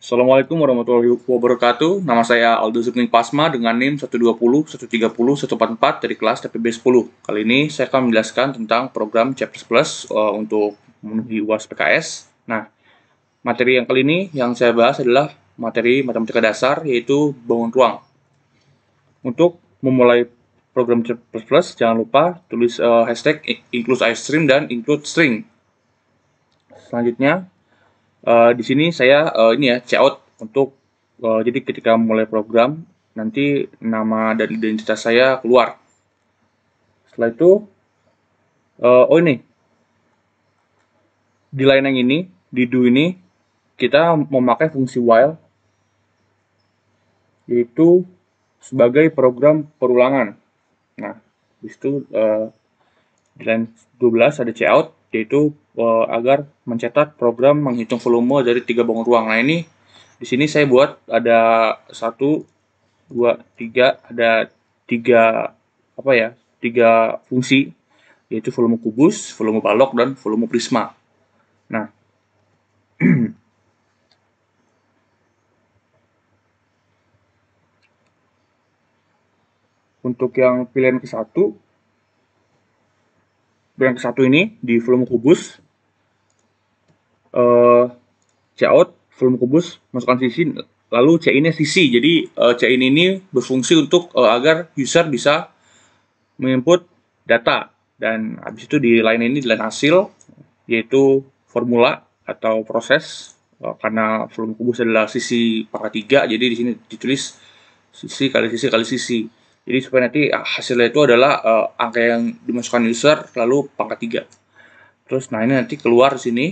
Assalamualaikum warahmatullahi wabarakatuh. Nama saya Aldo Zubning Pasma dengan NIM 120, 130, 144 dari kelas TPB 10. Kali ini saya akan menjelaskan tentang program Chapters Plus untuk memenuhi UAS PKS. Nah, materi yang kali ini yang saya bahas adalah materi matematika dasar, yaitu bangun ruang. Untuk memulai program Chapters Plus, jangan lupa tulis hashtag include iStream dan include string. Selanjutnya, di sini saya cout untuk jadi ketika mulai program nanti nama dan identitas saya keluar. Setelah itu ini di line yang ini di do ini kita memakai fungsi while, yaitu sebagai program perulangan. Nah, di situ di line 12 ada cout, yaitu agar mencetak program menghitung volume dari 3 bangun ruang. Nah, ini di sini saya buat ada 1, 2, 3, ada 3 fungsi, yaitu volume kubus, volume balok, dan volume prisma. Nah, untuk yang pilihan ke-1 ini di volume kubus, cout volume kubus masukkan sisi, lalu C-in-nya sisi. Jadi C-in ini berfungsi untuk agar user bisa menginput data, dan habis itu di line ini di line hasil, yaitu formula atau proses, karena volume kubus adalah sisi pangkat 3, jadi di sini ditulis sisi kali sisi kali sisi. Jadi supaya nanti hasilnya itu adalah angka yang dimasukkan user lalu pangkat 3. Terus nah ini nanti keluar di sini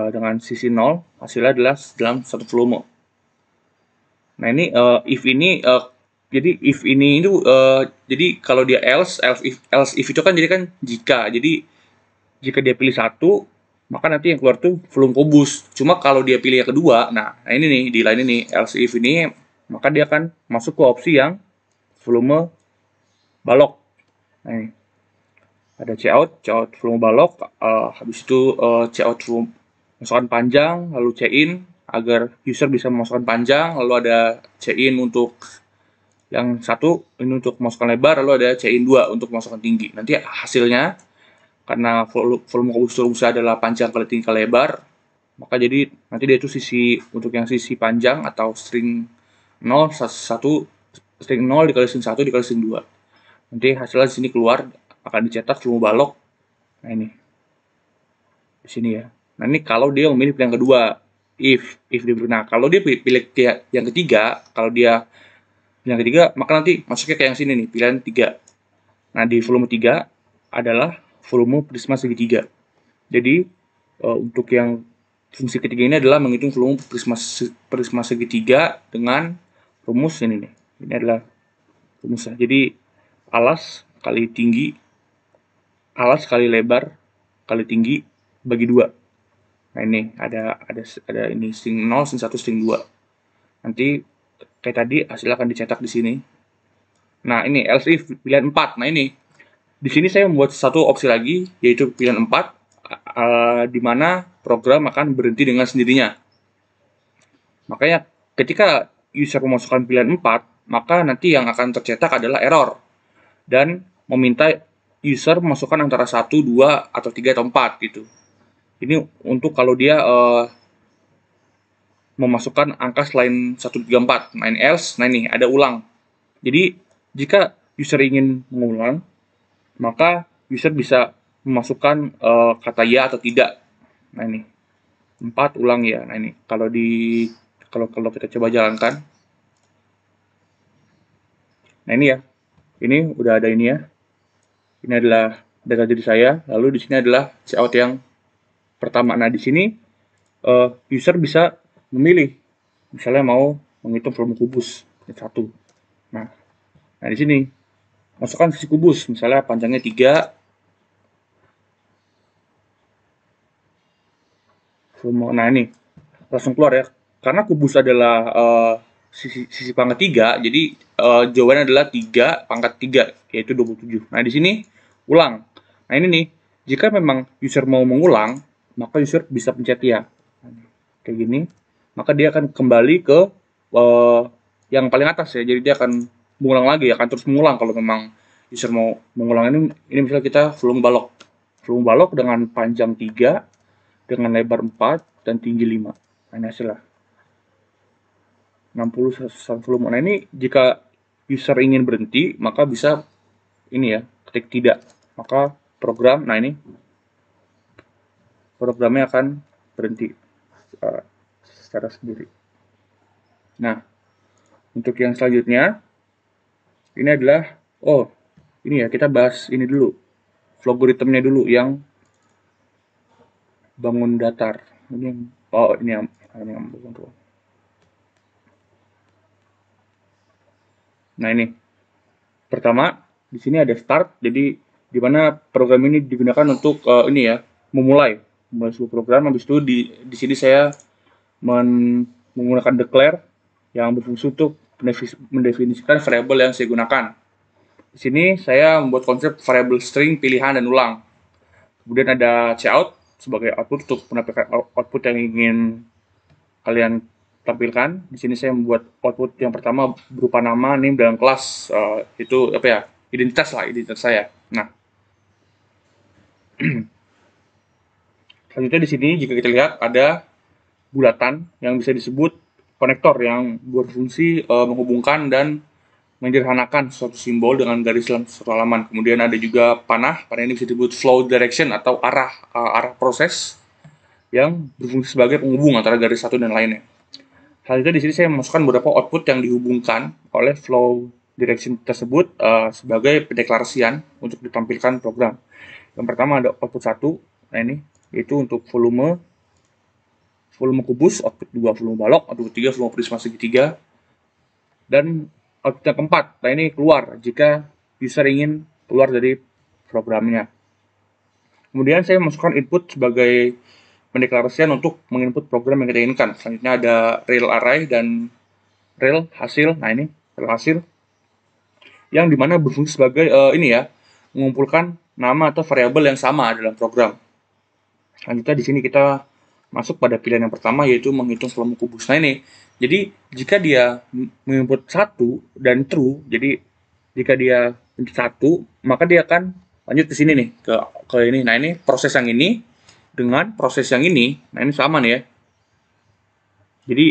dengan sisi 0, hasilnya adalah dalam satu volume. Nah ini if ini jadi if ini itu jadi kalau dia else if itu kan jadi kan jika. Jadi jika dia pilih 1, maka nanti yang keluar tuh volume kubus. Cuma kalau dia pilih yang kedua, nah ini nih di line ini else if ini, maka dia akan masuk ke opsi yang volume balok. Nah ini ada cout volume balok, habis itu cout volume masukkan panjang, lalu C-in agar user bisa memasukkan panjang, lalu ada C-in untuk yang 1 ini untuk masukkan lebar, lalu ada C-in 2 untuk masukkan tinggi. Nanti hasilnya karena volume kubus rumusnya adalah panjang kali tinggi kali lebar, maka jadi nanti dia itu sisi untuk yang sisi panjang atau string 0 string 0 dikali string 1 dikali string 2. Nanti hasilnya di sini keluar akan dicetak volume balok. Nah ini di sini ya. Nah ini kalau dia memilih pilihan kedua, if dia nah kalau dia pilih yang ketiga, kalau dia yang ketiga, maka nanti masuknya ke yang sini nih, pilihan 3. Nah di volume 3 adalah volume prisma segitiga. Jadi untuk yang fungsi ketiga ini adalah menghitung volume prisma segitiga dengan rumus ini nih. Ini adalah rumusnya. Jadi alas kali tinggi, alas kali lebar kali tinggi bagi 2. Nah ini ada ini string 0, string 1, string 2. Nanti kayak tadi hasilnya akan dicetak di sini. Nah ini else if pilihan 4. Nah ini di sini saya membuat satu opsi lagi, yaitu pilihan 4, di mana program akan berhenti dengan sendirinya. Makanya ketika user memasukkan pilihan 4, maka nanti yang akan tercetak adalah error dan meminta user memasukkan antara 1, 2, atau 3, atau 4 gitu. Ini untuk kalau dia memasukkan angka selain 1, 3, 4. Nah ini else, nah ini ada ulang. Jadi jika user ingin mengulang, maka user bisa memasukkan kata ya atau tidak. Nah ini 4 ulang ya. Nah ini kalau kita coba jalankan. Nah ini ya. Ini udah ada ini ya. Ini adalah data diri saya. Lalu di sini adalah cout yang pertama. Nah di sini user bisa memilih, misalnya mau menghitung volume kubus 1. Nah di sini masukkan sisi kubus, misalnya panjangnya 3. Nah ini langsung keluar ya. Karena kubus adalah sisi pangkat 3, jadi jawabannya adalah 3 pangkat 3, yaitu 27. Nah di sini ulang. Nah ini nih, jika memang user mau mengulang, maka user bisa pencet ya. Kayak gini. maka dia akan kembali ke yang paling atas ya. Jadi dia akan mengulang lagi, akan terus mengulang kalau memang user mau mengulang ini misalnya kita volume balok dengan panjang 3, dengan lebar 4 dan tinggi 5. Nah, ini hasilnya 60 volume. Nah, ini jika user ingin berhenti, maka bisa ini ya, ketik tidak. Maka program, nah ini programnya akan berhenti secara sendiri. Nah, untuk yang selanjutnya ini adalah ini ya, kita bahas ini dulu, logaritmnya dulu yang bangun datar. Ini yang bangun tuh. Nah, ini pertama di sini ada start, jadi di mana program ini digunakan untuk ini ya, memulai sebuah program. Habis itu di sini saya menggunakan declare yang berfungsi untuk mendefinisikan variabel yang saya gunakan. Di sini saya membuat konsep variabel string pilihan dan ulang. Kemudian ada cout sebagai output untuk menampilkan output yang ingin kalian tampilkan. Di sini saya membuat output yang pertama berupa nama, name, dalam kelas, itu apa ya, identitas saya. Nah, selanjutnya di sini jika kita lihat ada bulatan yang bisa disebut konektor yang berfungsi menghubungkan dan menyederhanakan suatu simbol dengan garis dalam suatu halaman. Kemudian ada juga panah ini bisa disebut flow direction atau arah proses yang berfungsi sebagai penghubung antara garis satu dan lainnya. Selanjutnya di sini saya memasukkan beberapa output yang dihubungkan oleh flow direction tersebut sebagai pendeklarasian untuk ditampilkan program. Yang pertama ada output 1, nah ini yaitu untuk volume kubus, output 2 volume balok, output 3 volume prisma segitiga, dan output yang keempat, nah ini keluar jika user ingin keluar dari programnya. Kemudian saya masukkan input sebagai pendeklarasian untuk menginput program yang kita inginkan. Selanjutnya ada real array dan real hasil. Nah ini real hasil yang dimana berfungsi sebagai ini ya, mengumpulkan nama atau variabel yang sama dalam program. Selanjutnya di sini kita masuk pada pilihan yang pertama, yaitu menghitung volume kubus. Nah ini, jadi jika dia menginput 1 dan true, jadi jika dia input 1, maka dia akan lanjut ke sini nih, ke ini. Nah ini proses yang ini dengan proses yang ini, nah ini sama nih ya. Jadi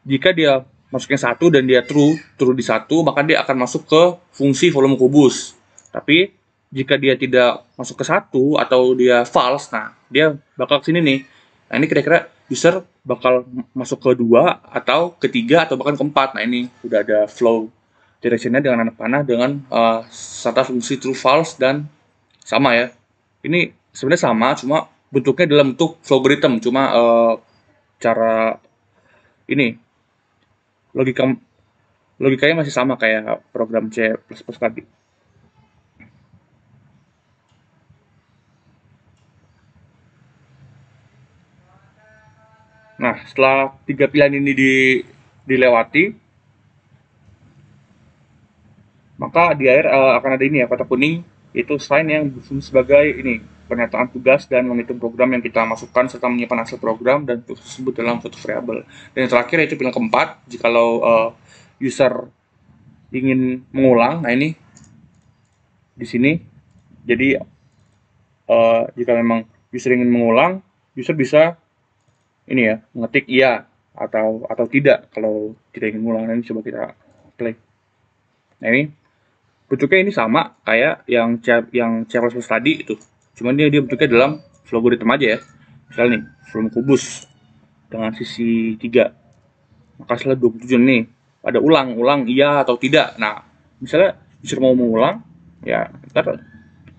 jika dia masukin 1 dan dia true di 1, maka dia akan masuk ke fungsi volume kubus. Tapi jika dia tidak masuk ke 1 atau dia false, nah dia bakal ke sini nih. Nah ini kira-kira user bakal masuk ke 2 atau ke 3 atau bahkan ke 4. Nah ini udah ada flow direction-nya dengan anak panah dengan serta fungsi true false dan sama ya. Ini sebenarnya sama, cuma bentuknya dalam bentuk logarithm, cuma cara ini logikanya masih sama kayak program C++ tadi. Nah, setelah 3 pilihan ini dilewati, maka di akhir akan ada ini ya, kotak kuning, yaitu sign yang berfungsi sebagai ini, pernyataan tugas dan menghitung program yang kita masukkan serta menyimpan hasil program dan tersebut dalam suatu variabel. Dan yang terakhir yaitu pilihan keempat, jikalau user ingin mengulang, nah ini di sini. Jadi jika memang user ingin mengulang, user bisa ini ya, mengetik iya atau tidak kalau tidak ingin mengulang. Ini coba kita play. Nah ini bentuknya ini sama kayak yang C++ tadi itu, cuman dia bentuknya dalam logaritma aja ya. Misalnya nih volume kubus dengan sisi 3, maka setelah 27 nih ada ulang iya atau tidak. Nah misalnya user mau mengulang ya, ntar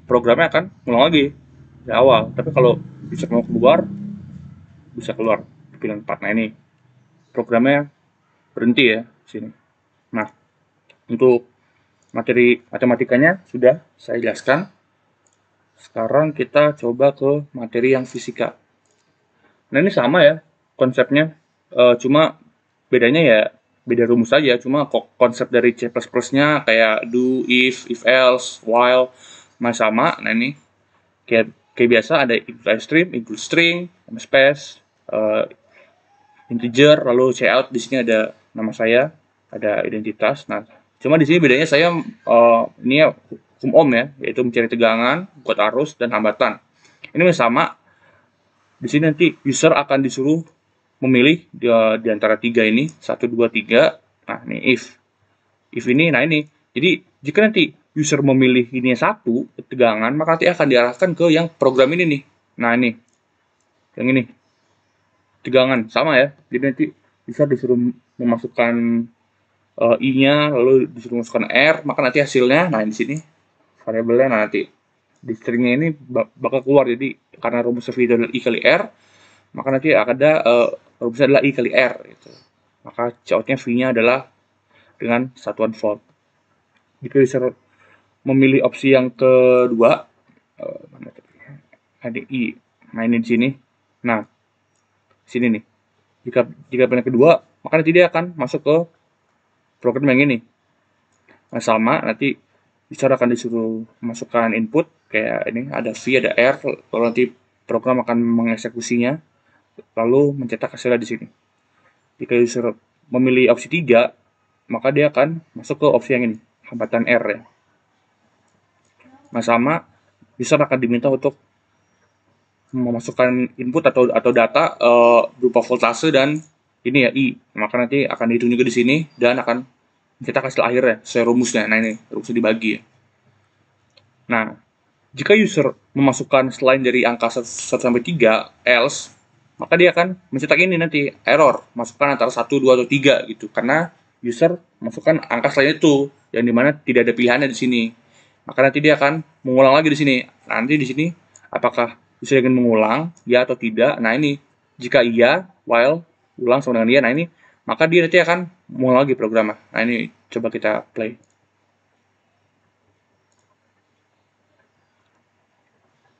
programnya akan ulang lagi dari awal. Tapi kalau user mau keluar, bisa keluar pilihan 4. Nah ini programnya berhenti ya sini. Nah untuk materi matematikanya sudah saya jelaskan. Sekarang kita coba ke materi yang fisika. Nah ini sama ya konsepnya, cuma bedanya ya beda rumus saja. Cuma konsep dari C++-nya kayak do, if else, while masih sama. Nah ini kayak biasa ada include string, include string, space, integer, lalu cout di sini ada nama saya, ada identitas. Nah, cuma di sini bedanya saya ini ya hukum Ohm ya, yaitu mencari tegangan, kuat arus, dan hambatan. Ini sama. Di sini nanti user akan disuruh memilih di antara tiga ini, 1, 2, 3. Nah, ini if ini, nah ini. Jadi jika nanti user memilih ini satu tegangan, maka nanti akan diarahkan ke yang program ini nih. Nah ini, yang ini tegangan sama ya. Jadi nanti user disuruh memasukkan i-nya, lalu disuruh memasukkan r, maka nanti hasilnya, nah di sini variabelnya, nah nanti di stringnya ini bakal keluar. Jadi karena rumusnya v itu adalah i kali r, maka nanti ada rumusnya adalah i kali r gitu. Maka coutnya v-nya adalah dengan satuan volt. Jika user memilih opsi yang kedua, ada i, nah ini di sini. Nah, sini nih. Jika pilihan kedua, maka nanti dia akan masuk ke program yang ini. Nah, sama nanti user akan disuruh masukkan input kayak ini, ada v, ada r, lalu nanti program akan mengeksekusinya, lalu mencetak hasilnya di sini. Jika user memilih opsi 3, maka dia akan masuk ke opsi yang ini, hambatan r ya. Nah, sama user akan diminta untuk memasukkan input atau data berupa voltase dan ini ya i, maka nanti akan dihitung juga di sini dan akan mencetak hasil akhirnya sesuai rumusnya. Nah ini rumusnya dibagi ya. Nah, jika user memasukkan selain dari angka 1 sampai 3 else, maka dia akan mencetak ini nanti error, masukkan antara 1, 2, atau 3 gitu, karena user masukkan angka selain itu yang dimana tidak ada pilihannya di sini. Maka nanti dia akan mengulang lagi di sini. Nanti di sini apakah user ingin mengulang ya atau tidak. Nah ini jika iya, while ulang sama dengan iya, nah ini maka dia nanti akan mengulang lagi programnya. Nah ini coba kita play.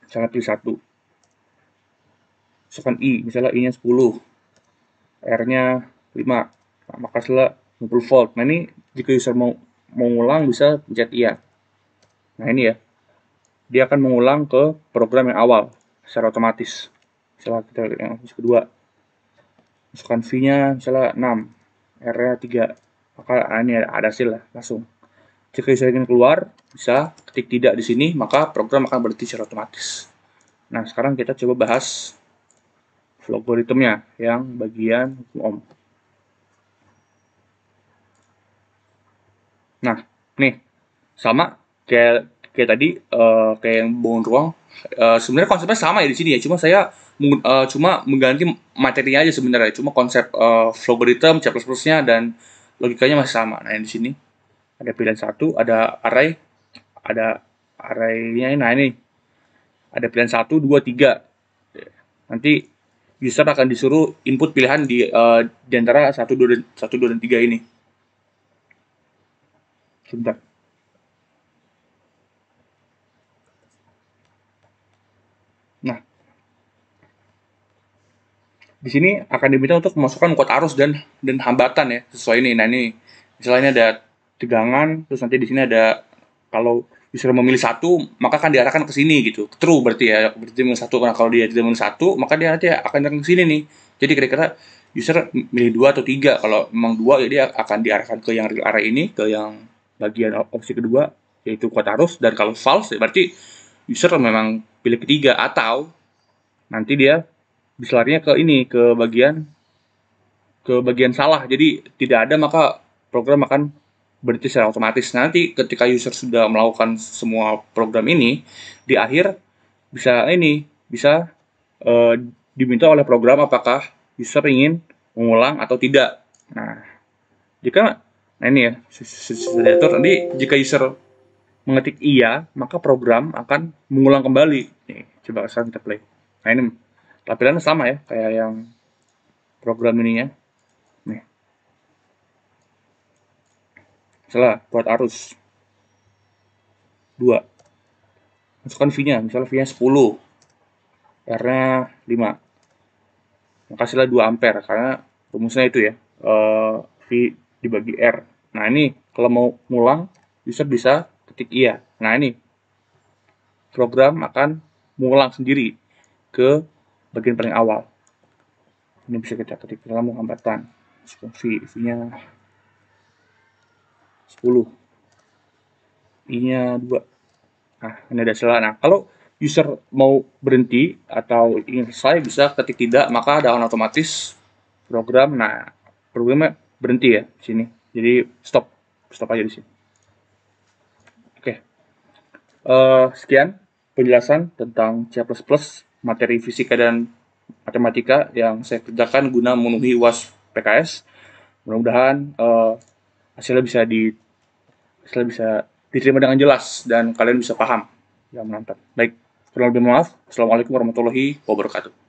Misalnya pilih 1, masukkan i, misalnya i-nya 10, r-nya 5, nah, maka setelah 50 volt. Nah ini jika user mau mengulang bisa pencet iya. Nah ini ya, dia akan mengulang ke program yang awal secara otomatis. Misalnya kita yang kedua, masukkan v-nya misalnya 6, r-nya 3, maka ini ada hasil lah langsung. Jika user ingin keluar, bisa ketik tidak di sini, maka program akan berhenti secara otomatis. Nah sekarang kita coba bahas logaritmnya yang bagian hukum Ohm. Nah, nih sama kayak tadi kayak yang bangun ruang. Sebenarnya konsepnya sama ya di sini ya. Cuma saya cuma mengganti materinya aja sebenarnya. Cuma konsep logarithm, C++-nya dan logikanya masih sama. Nah, yang di sini ada pilihan satu, ada array-nya. Nah, ini ada pilihan 1, 2, 3. Nanti user akan disuruh input pilihan di antara 1, 2, dan 3 ini. Sebentar. Nah, di sini akan diminta untuk memasukkan kuat arus dan hambatan ya, sesuai ini. Nah, ini misalnya ada tegangan, terus nanti di sini ada, kalau user memilih 1, maka akan diarahkan ke sini gitu. True berarti ya, berarti memilih 1. Nah, kalau dia tidak memilih 1, maka dia nanti akan datang ke sini nih. Jadi kira-kira user milih 2 atau 3. Kalau memang 2, ya dia akan diarahkan ke yang arah ini, ke yang bagian opsi kedua, yaitu kuat arus. Dan kalau false, ya berarti user memang pilih ketiga, atau nanti dia bisa larinya ke ini, ke bagian salah. Jadi tidak ada, maka program akan berhenti secara otomatis. Nanti ketika user sudah melakukan semua program ini, di akhir bisa diminta oleh program apakah user ingin mengulang atau tidak. Nah, ini ya, sudah diatur. Nanti jika user mengetik iya, maka program akan mengulang kembali. Nih, coba sekarang kita play. Nah, ini tampilannya sama ya, kayak yang program ininya. Nih. Misalnya buat arus 2. Masukkan V-nya, misalnya V-nya 10. R-nya 5. Maka hasilnya 2 ampere karena rumusnya itu ya. V dibagi R. Nah, ini kalau mau ngulang, user bisa ketik iya. Nah, ini program akan mengulang sendiri ke bagian paling awal. Ini bisa kita ketik dalam hambatan. V-nya 10. I-nya 2. Nah, ini ada celah. Nah, kalau user mau berhenti atau ingin selesai, bisa ketik tidak, maka ada otomatis program. Nah, programnya berhenti ya di sini. Jadi stop aja di sini. Oke. Sekian penjelasan tentang C++, materi fisika dan matematika yang saya kerjakan guna memenuhi UAS PKS. Mudah-mudahan hasilnya bisa diterima dengan jelas dan kalian bisa paham yang menonton. Baik, kurang lebih maaf. Assalamualaikum warahmatullahi wabarakatuh.